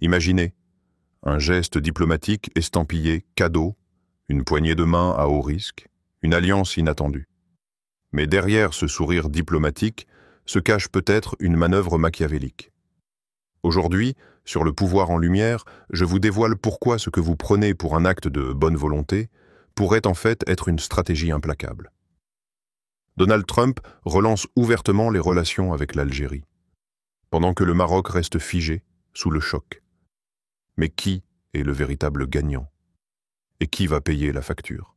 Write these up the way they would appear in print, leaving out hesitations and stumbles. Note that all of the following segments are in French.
Imaginez, un geste diplomatique estampillé cadeau, une poignée de main à haut risque, une alliance inattendue. Mais derrière ce sourire diplomatique se cache peut-être une manœuvre machiavélique. Aujourd'hui, sur Le Pouvoir en Lumière, je vous dévoile pourquoi ce que vous prenez pour un acte de bonne volonté pourrait en fait être une stratégie implacable. Donald Trump relance ouvertement les relations avec l'Algérie, pendant que le Maroc reste figé, sous le choc. Mais qui est le véritable gagnant? Et qui va payer la facture?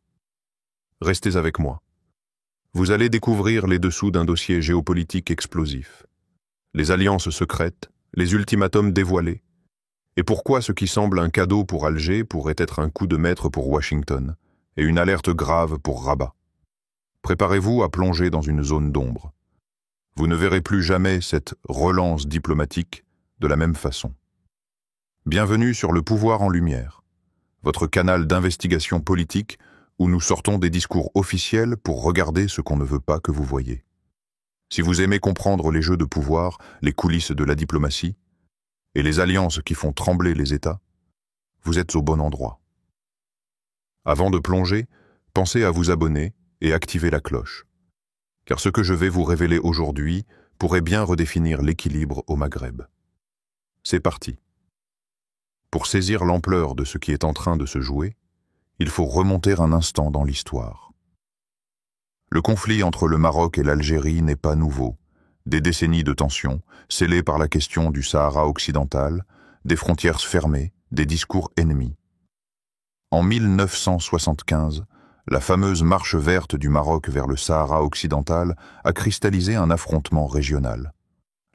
Restez avec moi. Vous allez découvrir les dessous d'un dossier géopolitique explosif, les alliances secrètes, les ultimatums dévoilés, et pourquoi ce qui semble un cadeau pour Alger pourrait être un coup de maître pour Washington et une alerte grave pour Rabat. Préparez-vous à plonger dans une zone d'ombre. Vous ne verrez plus jamais cette relance diplomatique de la même façon. Bienvenue sur Le Pouvoir en Lumière, votre canal d'investigation politique où nous sortons des discours officiels pour regarder ce qu'on ne veut pas que vous voyiez. Si vous aimez comprendre les jeux de pouvoir, les coulisses de la diplomatie et les alliances qui font trembler les États, vous êtes au bon endroit. Avant de plonger, pensez à vous abonner et activer la cloche, car ce que je vais vous révéler aujourd'hui pourrait bien redéfinir l'équilibre au Maghreb. C'est parti. Pour saisir l'ampleur de ce qui est en train de se jouer, il faut remonter un instant dans l'histoire. Le conflit entre le Maroc et l'Algérie n'est pas nouveau. Des décennies de tensions, scellées par la question du Sahara occidental, des frontières fermées, des discours ennemis. En 1975, la fameuse marche verte du Maroc vers le Sahara occidental a cristallisé un affrontement régional.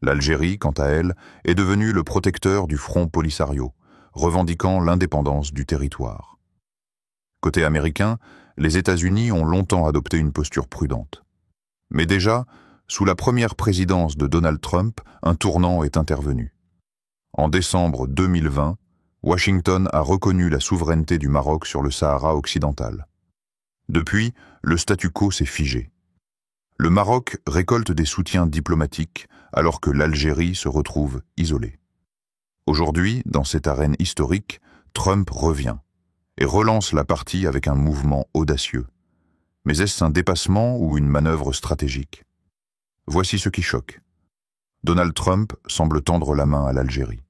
L'Algérie, quant à elle, est devenue le protecteur du Front Polisario, revendiquant l'indépendance du territoire. Côté américain, les États-Unis ont longtemps adopté une posture prudente. Mais déjà, sous la première présidence de Donald Trump, un tournant est intervenu. En décembre 2020, Washington a reconnu la souveraineté du Maroc sur le Sahara occidental. Depuis, le statu quo s'est figé. Le Maroc récolte des soutiens diplomatiques alors que l'Algérie se retrouve isolée. Aujourd'hui, dans cette arène historique, Trump revient et relance la partie avec un mouvement audacieux. Mais est-ce un dépassement ou une manœuvre stratégique? Voici ce qui choque. Donald Trump semble tendre la main à l'Algérie.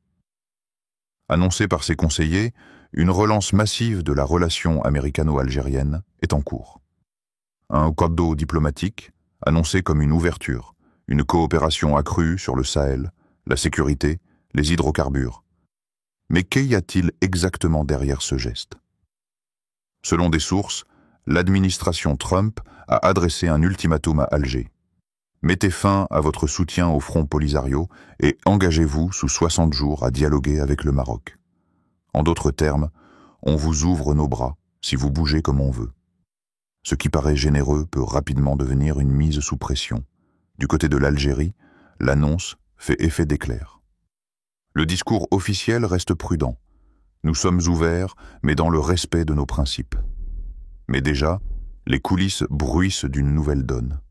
Annoncé par ses conseillers, une relance massive de la relation américano-algérienne est en cours. Un cadeau diplomatique, annoncé comme une ouverture, une coopération accrue sur le Sahel, la sécurité, les hydrocarbures. Mais qu'y a-t-il exactement derrière ce geste? Selon des sources, l'administration Trump a adressé un ultimatum à Alger. Mettez fin à votre soutien au Front Polisario et engagez-vous sous 60 jours à dialoguer avec le Maroc. En d'autres termes, on vous ouvre nos bras si vous bougez comme on veut. Ce qui paraît généreux peut rapidement devenir une mise sous pression. Du côté de l'Algérie, l'annonce fait effet d'éclair. Le discours officiel reste prudent. Nous sommes ouverts, mais dans le respect de nos principes. Mais déjà, les coulisses bruissent d'une nouvelle donne.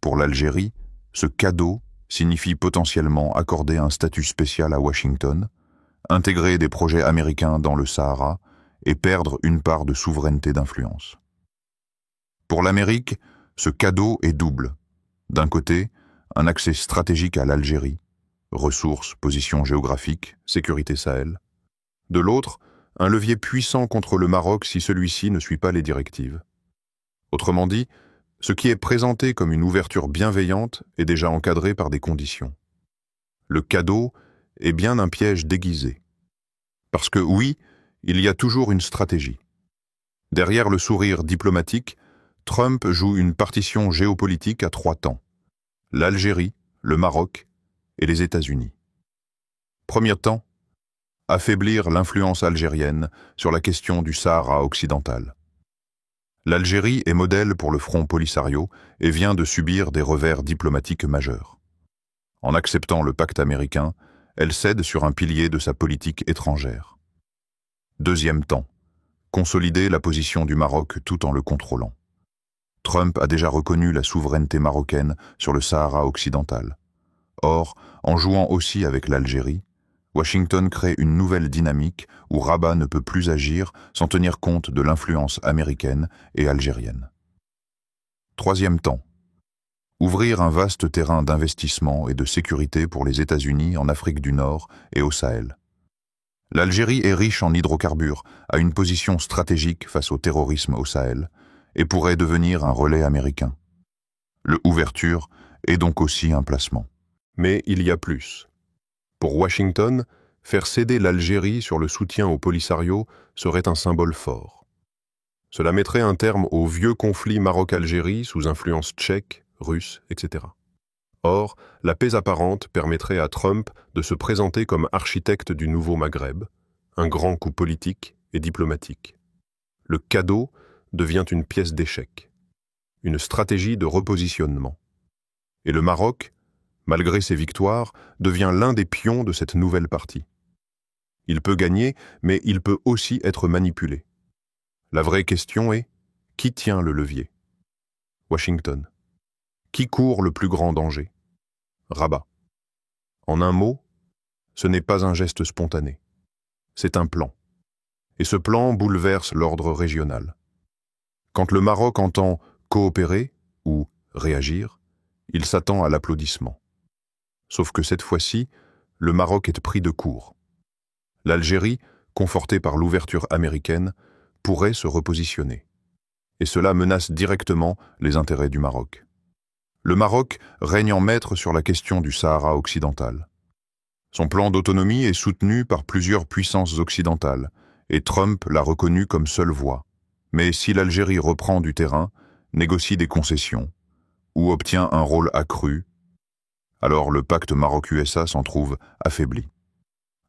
Pour l'Algérie, ce cadeau signifie potentiellement accorder un statut spécial à Washington, intégrer des projets américains dans le Sahara et perdre une part de souveraineté d'influence. Pour l'Amérique, ce cadeau est double. D'un côté, un accès stratégique à l'Algérie, ressources, position géographique, sécurité Sahel. De l'autre, un levier puissant contre le Maroc si celui-ci ne suit pas les directives. Autrement dit, ce qui est présenté comme une ouverture bienveillante est déjà encadré par des conditions. Le cadeau est bien un piège déguisé. Parce que oui, il y a toujours une stratégie. Derrière le sourire diplomatique, Trump joue une partition géopolitique à 3 temps. L'Algérie, le Maroc et les États-Unis. Premier temps, affaiblir l'influence algérienne sur la question du Sahara occidental. L'Algérie est modèle pour le Front Polisario et vient de subir des revers diplomatiques majeurs. En acceptant le pacte américain, elle cède sur un pilier de sa politique étrangère. Deuxième temps, consolider la position du Maroc tout en le contrôlant. Trump a déjà reconnu la souveraineté marocaine sur le Sahara occidental. Or, en jouant aussi avec l'Algérie, Washington crée une nouvelle dynamique où Rabat ne peut plus agir sans tenir compte de l'influence américaine et algérienne. Troisième temps. Ouvrir un vaste terrain d'investissement et de sécurité pour les États-Unis en Afrique du Nord et au Sahel. L'Algérie est riche en hydrocarbures, a une position stratégique face au terrorisme au Sahel et pourrait devenir un relais américain. Le ouverture est donc aussi un placement. Mais il y a plus. Pour Washington, faire céder l'Algérie sur le soutien au Polisario serait un symbole fort. Cela mettrait un terme au vieux conflit Maroc-Algérie sous influence tchèque, russe, etc. Or, la paix apparente permettrait à Trump de se présenter comme architecte du nouveau Maghreb, un grand coup politique et diplomatique. Le cadeau devient une pièce d'échec, une stratégie de repositionnement. Et le Maroc, malgré ses victoires, devient l'un des pions de cette nouvelle partie. Il peut gagner, mais il peut aussi être manipulé. La vraie question est, qui tient le levier? Washington. Qui court le plus grand danger? Rabat. En un mot, ce n'est pas un geste spontané. C'est un plan. Et ce plan bouleverse l'ordre régional. Quand le Maroc entend coopérer ou réagir, il s'attend à l'applaudissement. Sauf que cette fois-ci, le Maroc est pris de court. L'Algérie, confortée par l'ouverture américaine, pourrait se repositionner. Et cela menace directement les intérêts du Maroc. Le Maroc règne en maître sur la question du Sahara occidental. Son plan d'autonomie est soutenu par plusieurs puissances occidentales, et Trump l'a reconnu comme seule voie. Mais si l'Algérie reprend du terrain, négocie des concessions, ou obtient un rôle accru, alors le pacte Maroc-USA s'en trouve affaibli.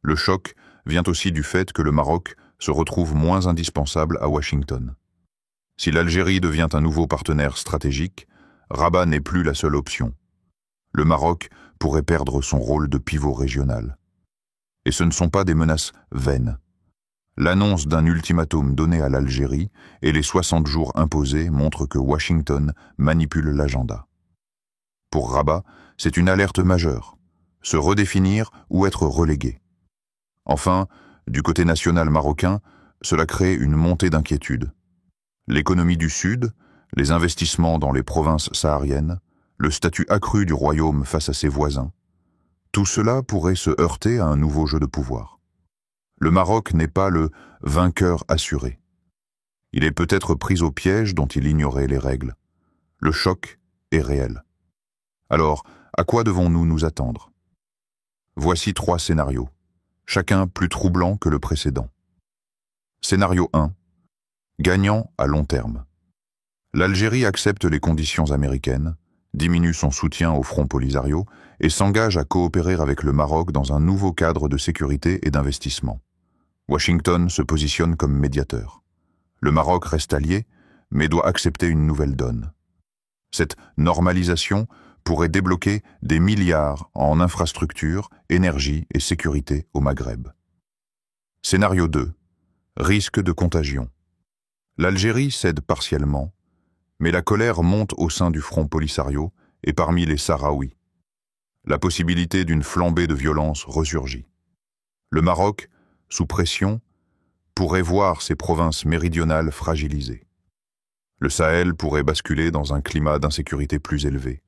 Le choc vient aussi du fait que le Maroc se retrouve moins indispensable à Washington. Si l'Algérie devient un nouveau partenaire stratégique, Rabat n'est plus la seule option. Le Maroc pourrait perdre son rôle de pivot régional. Et ce ne sont pas des menaces vaines. L'annonce d'un ultimatum donné à l'Algérie et les 60 jours imposés montrent que Washington manipule l'agenda. Pour Rabat, c'est une alerte majeure, se redéfinir ou être relégué. Enfin, du côté national marocain, cela crée une montée d'inquiétude. L'économie du Sud, les investissements dans les provinces sahariennes, le statut accru du royaume face à ses voisins, tout cela pourrait se heurter à un nouveau jeu de pouvoir. Le Maroc n'est pas le vainqueur assuré. Il est peut-être pris au piège dont il ignorait les règles. Le choc est réel. Alors, à quoi devons-nous nous attendre? Voici 3 scénarios, chacun plus troublant que le précédent. Scénario 1. Gagnant à long terme. L'Algérie accepte les conditions américaines, diminue son soutien au Front Polisario et s'engage à coopérer avec le Maroc dans un nouveau cadre de sécurité et d'investissement. Washington se positionne comme médiateur. Le Maroc reste allié, mais doit accepter une nouvelle donne. Cette normalisation pourrait débloquer des milliards en infrastructures, énergie et sécurité au Maghreb. Scénario 2. Risque de contagion. L'Algérie cède partiellement, mais la colère monte au sein du Front Polisario et parmi les Sahraouis. La possibilité d'une flambée de violence ressurgit. Le Maroc, sous pression, pourrait voir ses provinces méridionales fragilisées. Le Sahel pourrait basculer dans un climat d'insécurité plus élevé.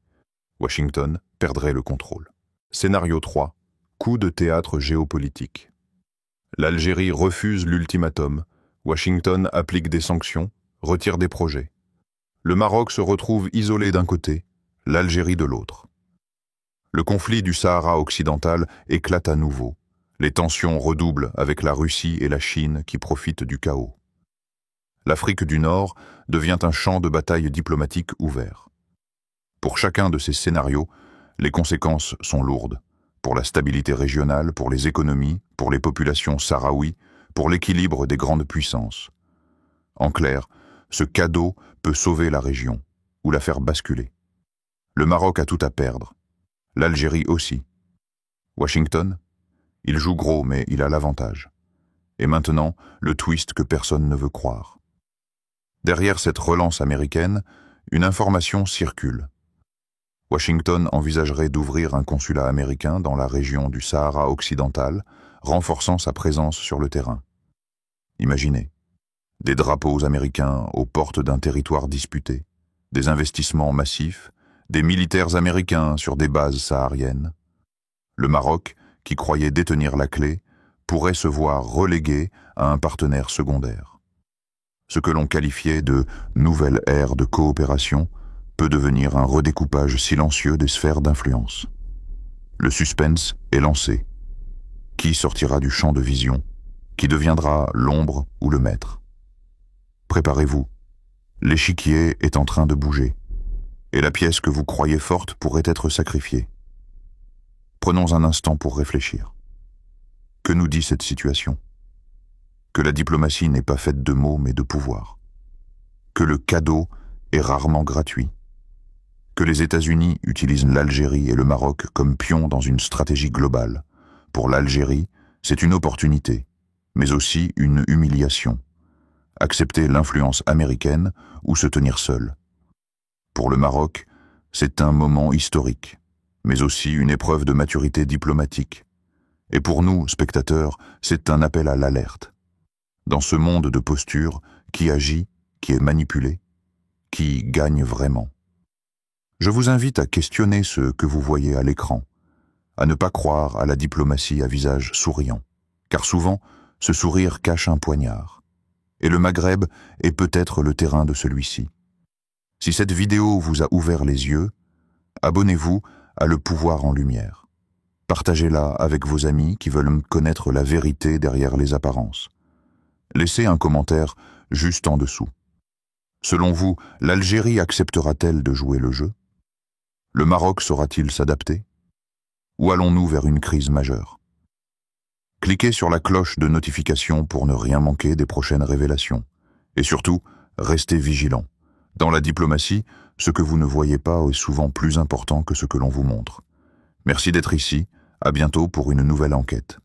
Washington perdrait le contrôle. Scénario 3. Coup de théâtre géopolitique. L'Algérie refuse l'ultimatum, Washington applique des sanctions, retire des projets. Le Maroc se retrouve isolé d'un côté, l'Algérie de l'autre. Le conflit du Sahara occidental éclate à nouveau. Les tensions redoublent avec la Russie et la Chine qui profitent du chaos. L'Afrique du Nord devient un champ de bataille diplomatique ouvert. Pour chacun de ces scénarios, les conséquences sont lourdes. Pour la stabilité régionale, pour les économies, pour les populations sahraouies, pour l'équilibre des grandes puissances. En clair, ce cadeau peut sauver la région ou la faire basculer. Le Maroc a tout à perdre. L'Algérie aussi. Washington, il joue gros mais il a l'avantage. Et maintenant, le twist que personne ne veut croire. Derrière cette relance américaine, une information circule. Washington envisagerait d'ouvrir un consulat américain dans la région du Sahara occidental renforçant sa présence sur le terrain. Imaginez, des drapeaux américains aux portes d'un territoire disputé, des investissements massifs, des militaires américains sur des bases sahariennes. Le Maroc, qui croyait détenir la clé, pourrait se voir relégué à un partenaire secondaire. Ce que l'on qualifiait de nouvelle ère de coopération peut devenir un redécoupage silencieux des sphères d'influence. Le suspense est lancé. Qui sortira du champ de vision? Qui deviendra l'ombre ou le maître? Préparez-vous. L'échiquier est en train de bouger, et la pièce que vous croyez forte pourrait être sacrifiée. Prenons un instant pour réfléchir. Que nous dit cette situation? Que la diplomatie n'est pas faite de mots mais de pouvoir. Que le cadeau est rarement gratuit. Que les États-Unis utilisent l'Algérie et le Maroc comme pions dans une stratégie globale. Pour l'Algérie, c'est une opportunité, mais aussi une humiliation. Accepter l'influence américaine ou se tenir seul. Pour le Maroc, c'est un moment historique, mais aussi une épreuve de maturité diplomatique. Et pour nous, spectateurs, c'est un appel à l'alerte. Dans ce monde de postures, qui agit, qui est manipulé, qui gagne vraiment? Je vous invite à questionner ce que vous voyez à l'écran, à ne pas croire à la diplomatie à visage souriant, car souvent, ce sourire cache un poignard. Et le Maghreb est peut-être le terrain de celui-ci. Si cette vidéo vous a ouvert les yeux, abonnez-vous à Le Pouvoir en Lumière. Partagez-la avec vos amis qui veulent connaître la vérité derrière les apparences. Laissez un commentaire juste en dessous. Selon vous, l'Algérie acceptera-t-elle de jouer le jeu? Le Maroc saura-t-il s'adapter? Ou allons-nous vers une crise majeure? Cliquez sur la cloche de notification pour ne rien manquer des prochaines révélations. Et surtout, restez vigilants. Dans la diplomatie, ce que vous ne voyez pas est souvent plus important que ce que l'on vous montre. Merci d'être ici, à bientôt pour une nouvelle enquête.